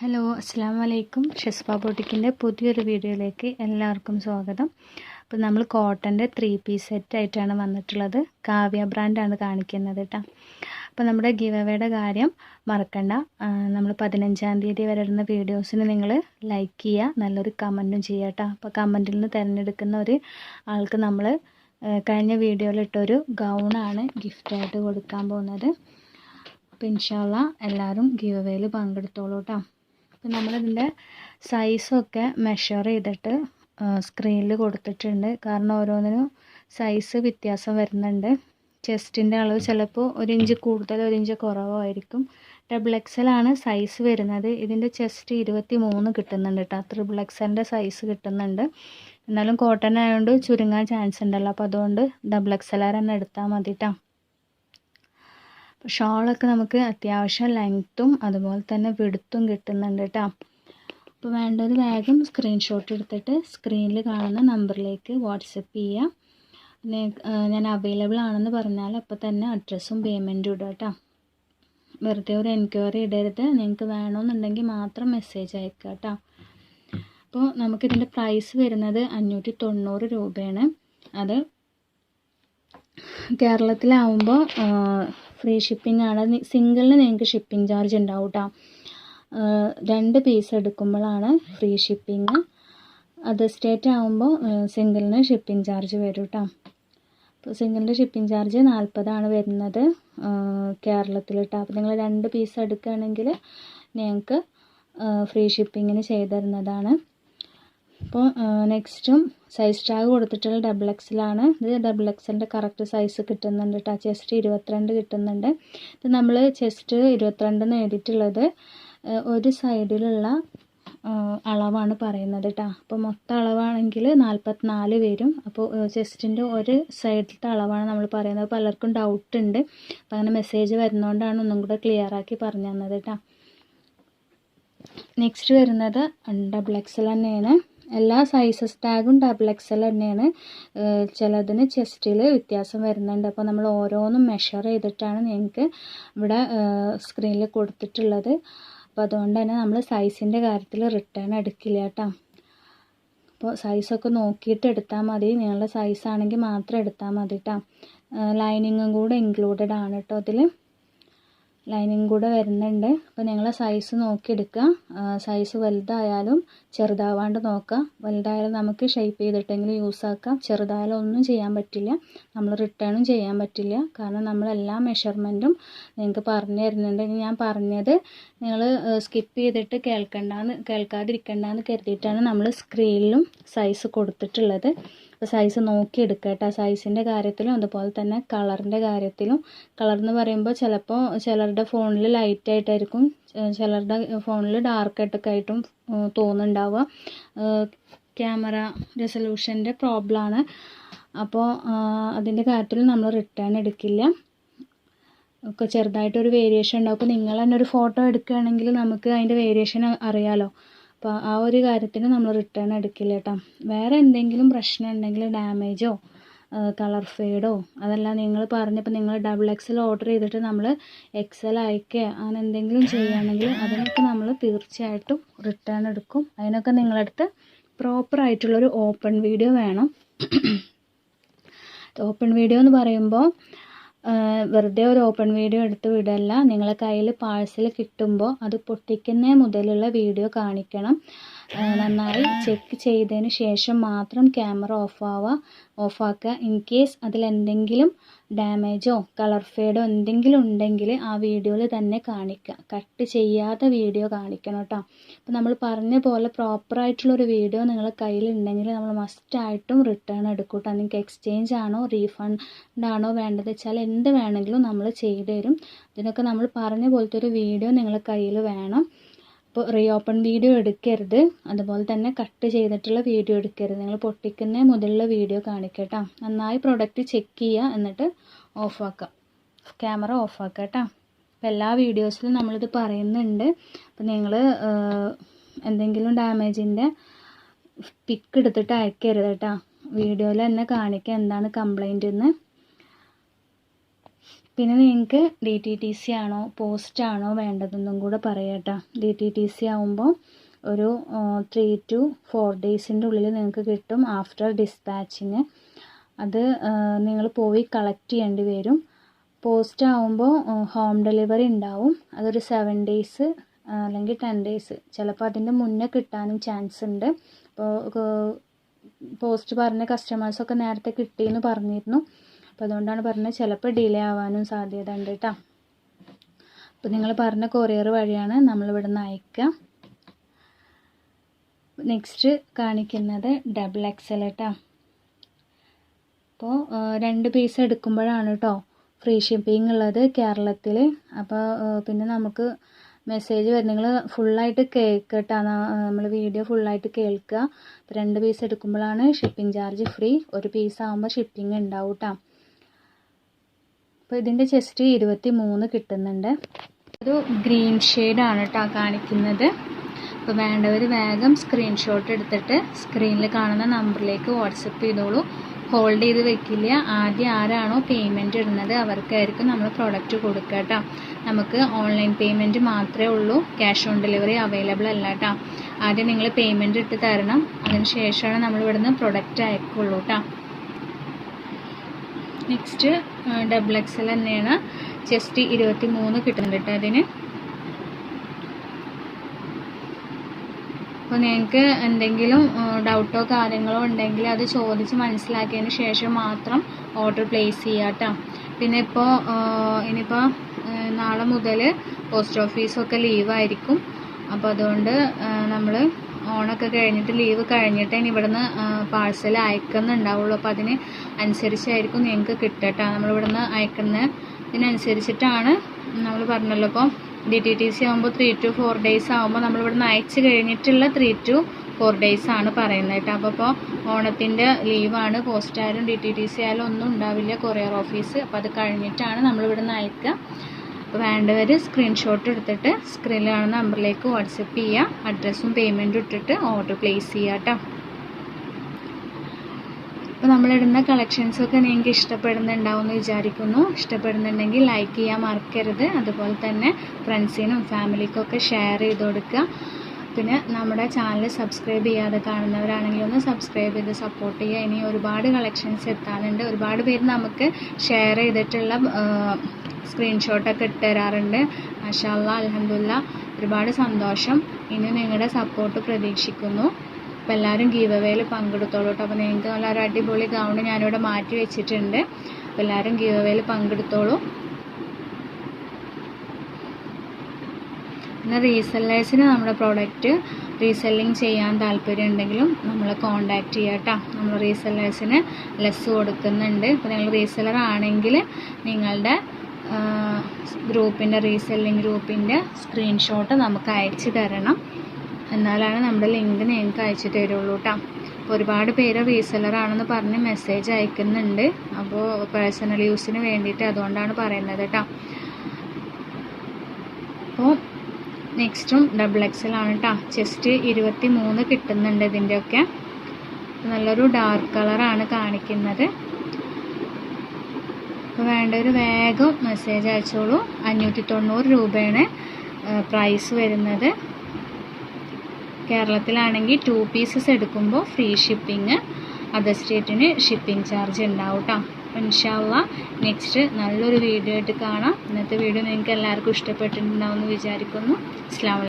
Hello അസ്സാം വലൈക്കും. ഷെസ്ബ ബൊട്ടിക്കിൻ്റെ പുതിയൊരു വീഡിയോയിലേക്ക് എല്ലാവർക്കും സ്വാഗതം. അപ്പോൾ നമ്മൾ കോട്ടൻ്റെ 3 പീസ് സെറ്റ് ആയിട്ടാണ് വന്നിട്ടുള്ളത്. കാവ്യ ബ്രാൻഡാണ് കാണിക്കുന്നത് കേട്ടോ. അപ്പോൾ നമ്മുടെ ഗിവ് അവേയുടെ കാര്യം മറക്കണ്ട. നമ്മൾ 15-ാം തീയതി വരെ ഇടുന്ന വീഡിയോസിന് നിങ്ങൾ ലൈക്ക് ചെയ്യുക, നല്ലൊരു കമൻറ്റും ചെയ്യുക കേട്ടോ. അപ്പോൾ കമൻറ്റിൽ നിന്ന് തിരഞ്ഞെടുക്കുന്ന ഒരു ആൾക്ക് നമ്മൾ കഴിഞ്ഞ വീഡിയോയിലിട്ടൊരു ഗൗണാണ് ഗിഫ്റ്റായിട്ട് കൊടുക്കാൻ പോകുന്നത്. അപ്പോൾ ഇൻഷാ അല്ലാഹ് എല്ലാവരും ഗിവ് അവേയിൽ പങ്കെടുത്തോളൂ കേട്ടോ. അപ്പോൾ നമ്മളിതിൻ്റെ സൈസൊക്കെ മെഷർ ചെയ്തിട്ട് സ്ക്രീനിൽ കൊടുത്തിട്ടുണ്ട്. കാരണം ഓരോന്നിനും സൈസ് വ്യത്യാസം വരുന്നുണ്ട്. ചെസ്റ്റിൻ്റെ അളവ് ചിലപ്പോൾ 1 ഇഞ്ച് കൂടുതൽ 1 ഇഞ്ച് കുറവായിരിക്കും. XXL ആണ് സൈസ് വരുന്നത്. ഇതിൻ്റെ ചെസ്റ്റ് 23 കിട്ടുന്നുണ്ട് കേട്ടോ. XXLൻ്റെ സൈസ് കിട്ടുന്നുണ്ട്. എന്നാലും കോട്ടൺ ആയതുകൊണ്ട് ചുരുങ്ങാൻ ചാൻസ് ഉണ്ടല്ലോ. അപ്പോൾ അതുകൊണ്ട് XXL തന്നെ എടുത്താൽ മതി കേട്ടോ. ഷോളൊക്കെ നമുക്ക് അത്യാവശ്യം ലെങ്ത്തും അതുപോലെ തന്നെ വിടുത്തും കിട്ടുന്നുണ്ട് കേട്ടോ. അപ്പോൾ വേണ്ടത് വേഗം സ്ക്രീൻഷോട്ട് എടുത്തിട്ട് സ്ക്രീനിൽ കാണുന്ന നമ്പറിലേക്ക് വാട്സപ്പ് ചെയ്യുക. ഞാൻ അവൈലബിൾ ആണെന്ന് പറഞ്ഞാൽ അപ്പോൾ തന്നെ അഡ്രസ്സും പേയ്മെൻറ്റും ഇടുക കേട്ടോ. വെറുതെ ഒരു എൻക്വയറി ഇടരുത്. നിങ്ങൾക്ക് വേണമെന്നുണ്ടെങ്കിൽ മാത്രം മെസ്സേജ് അയക്കുക കേട്ടോ. അപ്പോൾ നമുക്കിതിൻ്റെ പ്രൈസ് വരുന്നത് 590 രൂപയാണ്. അത് കേരളത്തിലാവുമ്പോൾ ഫ്രീ ഷിപ്പിംഗ് ആണ്. സിംഗിളിന് നിങ്ങൾക്ക് ഷിപ്പിംഗ് ചാർജ് ഉണ്ടാവും കേട്ടോ. 2 പീസ് എടുക്കുമ്പോഴാണ് ഫ്രീ ഷിപ്പിംഗ്. അതർ സ്റ്റേറ്റ് ആകുമ്പോൾ സിംഗിളിന് ഷിപ്പിംഗ് ചാർജ് വരും കേട്ടോ. അപ്പോൾ സിംഗിളിൻ്റെ ഷിപ്പിംഗ് ചാർജ് 40 വരുന്നത് കേരളത്തിൽ കേട്ടോ. അപ്പോൾ നിങ്ങൾ 2 പീസ് എടുക്കുകയാണെങ്കിൽ ഞങ്ങൾക്ക് ഫ്രീ ഷിപ്പിങ്ങിന് ചെയ്ത് തരുന്നതാണ്. അപ്പോൾ നെക്സ്റ്റും സൈസ് ടാഗ് കൊടുത്തിട്ടുള്ള XXL ആണ്. ഇത് XXLൻ്റെ കറക്റ്റ് സൈസ് കിട്ടുന്നുണ്ട് കേട്ടോ. ചെസ്റ്റ് 22 കിട്ടുന്നുണ്ട്. ഇത് നമ്മൾ ചെസ്റ്റ് 22 എഴുതിയിട്ടുള്ളത് ഒരു സൈഡിലുള്ള അളവാണ് പറയുന്നത് കേട്ടോ. അപ്പോൾ മൊത്തം അളവാണെങ്കിൽ 44 വരും. അപ്പോൾ ചെസ്റ്റിൻ്റെ ഒരു സൈഡിലത്തെ അളവാണ് നമ്മൾ പറയുന്നത്. പലർക്കും ഡൗട്ട് ഉണ്ട്. അപ്പോൾ അങ്ങനെ മെസ്സേജ് വരുന്നതുകൊണ്ടാണ് ഒന്നും കൂടെ ക്ലിയർ ആക്കി പറഞ്ഞു തന്നത് കേട്ടോ. നെക്സ്റ്റ് വരുന്നത് XXL തന്നെയാണ്. എല്ലാ സൈസസ് ടാഗും XXL തന്നെയാണ്. ചിലതിന് ചെസ്റ്റിൽ വ്യത്യാസം വരുന്നുണ്ട്. അപ്പോൾ നമ്മൾ ഓരോന്നും മെഷർ ചെയ്തിട്ടാണ് നിങ്ങൾക്ക് ഇവിടെ സ്ക്രീനിൽ കൊടുത്തിട്ടുള്ളത്. അപ്പോൾ അതുകൊണ്ട് തന്നെ നമ്മൾ സൈസിൻ്റെ കാര്യത്തിൽ റിട്ടേൺ എടുക്കില്ല കേട്ടോ. അപ്പോൾ സൈസൊക്കെ നോക്കിയിട്ട് എടുത്താൽ മതി. നിങ്ങളുടെ സൈസാണെങ്കിൽ മാത്രം എടുത്താൽ മതി കേട്ടോ. ലൈനിങ്ങും കൂടെ ഇൻക്ലൂഡഡ് ആണ് കേട്ടോ. അതിൽ ലൈനിങ് കൂടെ വരുന്നുണ്ട്. അപ്പോൾ നിങ്ങൾ സൈസ് നോക്കിയെടുക്കുക. സൈസ് വലുതായാലും ചെറുതാവാണ്ട് നോക്കുക. വലുതായാലും നമുക്ക് ഷേപ്പ് ചെയ്തിട്ടെങ്കിലും യൂസ് ആക്കാം. ചെറുതായാലും ഒന്നും ചെയ്യാൻ പറ്റില്ല. നമ്മൾ റിട്ടേണും ചെയ്യാൻ പറ്റില്ല. കാരണം നമ്മളെല്ലാ മെഷർമെൻറ്റും നിങ്ങൾക്ക് പറഞ്ഞു തരുന്നുണ്ട്. ഞാൻ പറഞ്ഞത് നിങ്ങൾ സ്കിപ്പ് ചെയ്തിട്ട് കേൾക്കാതിരിക്കണ്ടെന്ന് കരുതിയിട്ടാണ് നമ്മൾ സ്ക്രീനിലും സൈസ് കൊടുത്തിട്ടുള്ളത്. അപ്പോൾ സൈസ് നോക്കിയെടുക്കുക കേട്ടോ. സൈസിൻ്റെ കാര്യത്തിലും അതുപോലെ തന്നെ കളറിൻ്റെ കാര്യത്തിലും. കളർ എന്ന് പറയുമ്പോൾ ചിലപ്പോൾ ചിലരുടെ ഫോണിൽ ലൈറ്റായിട്ടായിരിക്കും, ചിലരുടെ ഫോണിൽ ഡാർക്കായിട്ടൊക്കെ ആയിട്ടും തോന്നുന്നുണ്ടാവുക. ക്യാമറ റെസൊല്യൂഷൻ്റെ പ്രോബ്ലമാണ്. അപ്പോൾ അതിൻ്റെ കാര്യത്തിൽ നമ്മൾ റിട്ടേൺ എടുക്കില്ല. ഒക്കെ ചെറുതായിട്ടൊരു വേരിയേഷൻ ഉണ്ടാവും. അപ്പോൾ നിങ്ങൾ തന്നെ ഒരു ഫോട്ടോ എടുക്കുകയാണെങ്കിൽ നമുക്ക് അതിൻ്റെ വേരിയേഷൻ അറിയാമല്ലോ. അപ്പോൾ ആ ഒരു കാര്യത്തിന് നമ്മൾ റിട്ടേൺ എടുക്കില്ല കേട്ടോ. വേറെ എന്തെങ്കിലും പ്രശ്നം ഉണ്ടെങ്കിൽ ഡാമേജോ കളർ ഫെയ്ഡോ അതെല്ലാം നിങ്ങൾ പറഞ്ഞപ്പോൾ നിങ്ങൾ XXL ഓർഡർ ചെയ്തിട്ട് നമ്മൾ XL അയക്കുക അങ്ങനെ എന്തെങ്കിലും ചെയ്യുകയാണെങ്കിൽ അതിനൊക്കെ നമ്മൾ തീർച്ചയായിട്ടും റിട്ടേൺ എടുക്കും. അതിനൊക്കെ നിങ്ങളടുത്ത് പ്രോപ്പറായിട്ടുള്ളൊരു ഓപ്പൺ വീഡിയോ വേണം. ഓപ്പൺ വീഡിയോ എന്ന് പറയുമ്പോൾ വെറുതെ ഒരു ഓപ്പൺ വീഡിയോ എടുത്ത് വിടല്ല. നിങ്ങളെ കയ്യിൽ പാഴ്സൽ കിട്ടുമ്പോൾ അത് പൊട്ടിക്കുന്നേ മുതലുള്ള വീഡിയോ കാണിക്കണം. നന്നായി ചെക്ക് ചെയ്തതിന് ശേഷം മാത്രം ക്യാമറ ഓഫാക്കുക. ഇൻ കേസ് അതിലെന്തെങ്കിലും ഡാമേജോ കളർ ഫെയ്ഡോ എന്തെങ്കിലും ഉണ്ടെങ്കിൽ ആ വീഡിയോയിൽ തന്നെ കാണിക്കുക. കട്ട് ചെയ്യാത്ത വീഡിയോ കാണിക്കണം കേട്ടോ. അപ്പോൾ നമ്മൾ പറഞ്ഞ പോലെ പ്രോപ്പറായിട്ടുള്ളൊരു വീഡിയോ നിങ്ങളുടെ കയ്യിലുണ്ടെങ്കിൽ നമ്മൾ മസ്റ്റായിട്ടും റിട്ടേൺ എടുക്കും കേട്ടോ. നിങ്ങൾക്ക് എക്സ്ചേഞ്ച് ആണോ റീഫണ്ട് ആണോ വേണ്ടത് വെച്ചാൽ എന്ത് വേണമെങ്കിലും നമ്മൾ ചെയ്തു തരും. ഇതിനൊക്കെ നമ്മൾ പറഞ്ഞ പോലത്തെ ഒരു വീഡിയോ നിങ്ങളുടെ കയ്യിൽ വേണം. അപ്പോൾ ഓപ്പൺ വീഡിയോ എടുക്കരുത്. അതുപോലെ തന്നെ കട്ട് ചെയ്തിട്ടുള്ള വീഡിയോ എടുക്കരുത്. നിങ്ങൾ പൊട്ടിക്കുന്ന മുതലുള്ള വീഡിയോ കാണിക്കട്ടോ. നന്നായി പ്രൊഡക്റ്റ് ചെക്ക് ചെയ്യുക, എന്നിട്ട് ഓഫാക്കുക, ക്യാമറ ഓഫാക്കുക കേട്ടോ. അപ്പോൾ എല്ലാ വീഡിയോസിലും നമ്മളിത് പറയുന്നുണ്ട്. അപ്പോൾ നിങ്ങൾ എന്തെങ്കിലും ഡാമേജിൻ്റെ പിക്ക് എടുത്തിട്ട് അയക്കരുത് കേട്ടോ. വീഡിയോയിൽ തന്നെ കാണിക്കുക എന്താണ് കംപ്ലൈൻറ്റ് എന്ന്. പിന്നെ നിങ്ങൾക്ക് DTTC ആണോ പോസ്റ്റ് ആണോ വേണ്ടതെന്നും കൂടെ പറയാം കേട്ടോ. DTTC ആകുമ്പോൾ ഒരു 3 to 4 ഡേയ്സിൻ്റെ ഉള്ളിൽ നിങ്ങൾക്ക് കിട്ടും ആഫ്റ്റർ ഡിസ്പാച്ചിങ്. അത് നിങ്ങൾ പോയി കളക്ട് ചെയ്യേണ്ടി വരും. പോസ്റ്റ് ആകുമ്പോൾ ഹോം ഡെലിവറി ഉണ്ടാവും. അതൊരു 7 ഡേയ്സ് അല്ലെങ്കിൽ 10 ഡേയ്സ്, ചിലപ്പോൾ അതിൻ്റെ മുന്നേ കിട്ടാനും ചാൻസ് ഉണ്ട്. അപ്പോൾ പോസ്റ്റ് പറഞ്ഞ കസ്റ്റമേഴ്സൊക്കെ നേരത്തെ കിട്ടിയെന്ന് പറഞ്ഞിരുന്നു. അപ്പോൾ അതുകൊണ്ടാണ് പറഞ്ഞത് ചിലപ്പോൾ ഡിലേ ആവാനും സാധ്യത ഉണ്ട് കേട്ടോ. അപ്പോൾ നിങ്ങൾ പറഞ്ഞ കൊറിയർ വഴിയാണ് നമ്മളിവിടെ നിന്ന് അയക്കുക. നെക്സ്റ്റ് കാണിക്കുന്നത് XXL കേട്ടോ. അപ്പോൾ 2 പീസ് എടുക്കുമ്പോഴാണ് കേട്ടോ ഫ്രീ ഷിപ്പിംഗ് ഉള്ളത് കേരളത്തിൽ. അപ്പോൾ പിന്നെ നമുക്ക് മെസ്സേജ് വരും, നിങ്ങൾ ഫുള്ളായിട്ട് കേൾക്കട്ടോ, നമ്മൾ വീഡിയോ ഫുള്ളായിട്ട് കേൾക്കുക. 2 പീസ് എടുക്കുമ്പോഴാണ് ഷിപ്പിംഗ് ചാർജ് ഫ്രീ. 1 പീസ് ആകുമ്പോൾ ഷിപ്പിംഗ് ഉണ്ടാവും കേട്ടോ. അപ്പോൾ ഇതിൻ്റെ ചെസ്റ്റ് 23 കിട്ടുന്നുണ്ട്. ഒരു ഗ്രീൻ ഷെയ്ഡാണ് കേട്ടോ കാണിക്കുന്നത്. അപ്പോൾ വേണ്ടവർ വേഗം സ്ക്രീൻഷോട്ട് എടുത്തിട്ട് സ്ക്രീനിൽ കാണുന്ന നമ്പറിലേക്ക് വാട്സപ്പ് ചെയ്തോളൂ. ഹോൾഡ് ചെയ്ത് വെക്കില്ല. ആദ്യം ആരാണോ പേയ്മെൻറ്റ് ഇടുന്നത് അവർക്കായിരിക്കും നമ്മൾ പ്രൊഡക്റ്റ് കൊടുക്കുക കേട്ടോ. നമുക്ക് ഓൺലൈൻ പേയ്മെൻറ്റ് മാത്രമേ ഉള്ളൂ, ക്യാഷ് ഓൺ ഡെലിവറി അവൈലബിൾ അല്ല കേട്ടോ. ആദ്യം നിങ്ങൾ പേയ്മെൻറ്റ് ഇട്ട് തരണം, അതിന് ശേഷമാണ് നമ്മൾ ഇവിടുന്ന് പ്രൊഡക്റ്റ് അയക്കുള്ളൂ കേട്ടോ. നെക്സ്റ്റ് XXL തന്നെയാണ്. ചെസ്റ്റ് 23 കിട്ടുന്നുണ്ട് കേട്ടോ അതിന്. അപ്പോൾ നിങ്ങൾക്ക് എന്തെങ്കിലും ഡൗട്ടോ കാര്യങ്ങളോ ഉണ്ടെങ്കിൽ അത് ചോദിച്ച് മനസ്സിലാക്കിയതിന് ശേഷം മാത്രം ഓർഡർ പ്ലേസ് ചെയ്യുക കേട്ടോ. പിന്നെ ഇനിയിപ്പോൾ നാളെ മുതൽ പോസ്റ്റ് ഓഫീസൊക്കെ ലീവായിരിക്കും. അപ്പോൾ അതുകൊണ്ട് നമ്മൾ ഓണൊക്കെ കഴിഞ്ഞിട്ട് ലീവ് കഴിഞ്ഞിട്ട് ഇനി ഇവിടുന്ന് പാഴ്സൽ അയക്കുന്നുണ്ടാവുള്ളൂ. അപ്പോൾ അതിന് അനുസരിച്ചായിരിക്കും നിങ്ങൾക്ക് കിട്ടട്ടോ. നമ്മളിവിടുന്ന് അയക്കുന്നതിനനുസരിച്ചിട്ടാണ് നമ്മൾ പറഞ്ഞല്ലോ. ഇപ്പോൾ DTTC ആകുമ്പോൾ 3 to 4 ഡേയ്സ് ആകുമ്പോൾ നമ്മളിവിടുന്ന് അയച്ചു കഴിഞ്ഞിട്ടുള്ള 3 to 4 ഡേയ്സ് ആണ് പറയുന്നത് കേട്ടോ. അപ്പോൾ ഓണത്തിൻ്റെ ലീവാണ്. പോസ്റ്റ് ആയാലും DTTC ആയാലും ഒന്നും ഉണ്ടാവില്ല, കൊറിയർ ഓഫീസ്. അപ്പോൾ അത് കഴിഞ്ഞിട്ടാണ് നമ്മളിവിടുന്ന് അയക്കുക. അപ്പോൾ വേണ്ടവർ സ്ക്രീൻഷോട്ട് എടുത്തിട്ട് സ്ക്രീനിൽ കാണുന്ന നമ്പറിലേക്ക് വാട്സപ്പ് ചെയ്യുക. അഡ്രസ്സും പേയ്മെൻറ്റും ഇട്ടിട്ട് ഓർഡർ പ്ലേസ് ചെയ്യുക കേട്ടോ. അപ്പോൾ നമ്മളിടുന്ന കളക്ഷൻസൊക്കെ നിങ്ങൾക്ക് ഇഷ്ടപ്പെടുന്നുണ്ടാവും എന്ന് വിചാരിക്കുന്നു. ഇഷ്ടപ്പെടുന്നുണ്ടെങ്കിൽ ലൈക്ക് ചെയ്യാൻ മറക്കരുത്. അതുപോലെ തന്നെ ഫ്രണ്ട്സിനും ഫാമിലിക്കൊക്കെ ഷെയർ ചെയ്ത് കൊടുക്കുക. പിന്നെ നമ്മുടെ ചാനൽ സബ്സ്ക്രൈബ് ചെയ്യാതെ കാണുന്നവരാണെങ്കിൽ ഒന്ന് സബ്സ്ക്രൈബ് ചെയ്ത് സപ്പോർട്ട് ചെയ്യുക. ഇനി ഒരുപാട് കളക്ഷൻസ് എത്താനുണ്ട്. ഒരുപാട് പേര് നമുക്ക് ഷെയർ ചെയ്തിട്ടുള്ള സ്ക്രീൻഷോട്ടൊക്കെ ഇട്ട് തരാറുണ്ട്. മാഷാ അല്ലാഹ്, അൽഹംദുലില്ലാഹ്, ഒരുപാട് സന്തോഷം. ഇനി നിങ്ങളുടെ സപ്പോർട്ട് പ്രതീക്ഷിക്കുന്നു. അപ്പോൾ എല്ലാവരും ഗീവ് അവേയിൽ പങ്കെടുത്തോളൂ കേട്ടോ. അപ്പോൾ നിങ്ങൾക്ക് നല്ലൊരു അടിപൊളി ഗൗൺ ഞാനിവിടെ മാറ്റി വെച്ചിട്ടുണ്ട്. അപ്പോൾ എല്ലാവരും ഗീവ് അവേയിൽ പങ്കെടുത്തോളൂ. പിന്നെ റീസെല്ലേഴ്സിന് നമ്മുടെ പ്രോഡക്റ്റ് റീസെല്ലിങ് ചെയ്യാൻ താല്പര്യം ഉണ്ടെങ്കിലും നമ്മളെ കോൺടാക്റ്റ് ചെയ്യുക കേട്ടോ. നമ്മൾ റീസെല്ലേഴ്സിന് ലെസ് കൊടുക്കുന്നുണ്ട്. അപ്പോൾ നിങ്ങൾ റീസെല്ലർ ആണെങ്കിൽ നിങ്ങളുടെ റീസെല്ലിംഗ് ഗ്രൂപ്പിൻ്റെ സ്ക്രീൻഷോട്ട് നമുക്ക് അയച്ചു തരണം. എന്നാലാണ് നമ്മുടെ ലിങ്ക് നിങ്ങൾക്ക് അയച്ചു തരുള്ളൂ കേട്ടോ. അപ്പോൾ ഒരുപാട് പേര് റീസെല്ലർ ആണെന്ന് പറഞ്ഞ് മെസ്സേജ് അയക്കുന്നുണ്ട്. അപ്പോൾ പേഴ്സണൽ യൂസിന് വേണ്ടിയിട്ട് അതുകൊണ്ടാണ് പറയുന്നത് കേട്ടോ. അപ്പോൾ നെക്സ്റ്റും XXL ആണ് കേട്ടോ. ചെസ്റ്റ് 23 കിട്ടുന്നുണ്ട് ഇതിൻ്റെയൊക്കെ. നല്ലൊരു ഡാർക്ക് കളറാണ് കാണിക്കുന്നത്. അപ്പോൾ വേണ്ടൊരു വേഗം മെസ്സേജ് അയച്ചോളൂ. 590 രൂപയാണ് പ്രൈസ് വരുന്നത്. കേരളത്തിലാണെങ്കിൽ 2 പീസസ് എടുക്കുമ്പോൾ ഫ്രീ ഷിപ്പിംഗ്, അതർ സ്റ്റേറ്റിന് ഷിപ്പിംഗ് ചാർജ് ഉണ്ടാവും കേട്ടോ. ഇൻഷാ അല്ലാഹ് നെക്സ്റ്റ് നല്ലൊരു വീഡിയോ ആയിട്ട് കാണാം. ഇന്നത്തെ വീഡിയോ നിങ്ങൾക്ക് എല്ലാവർക്കും ഇഷ്ടപ്പെട്ടിട്ടുണ്ടാവുമെന്ന് വിചാരിക്കുന്നു. അസ്സലാമു അലൈക്കും.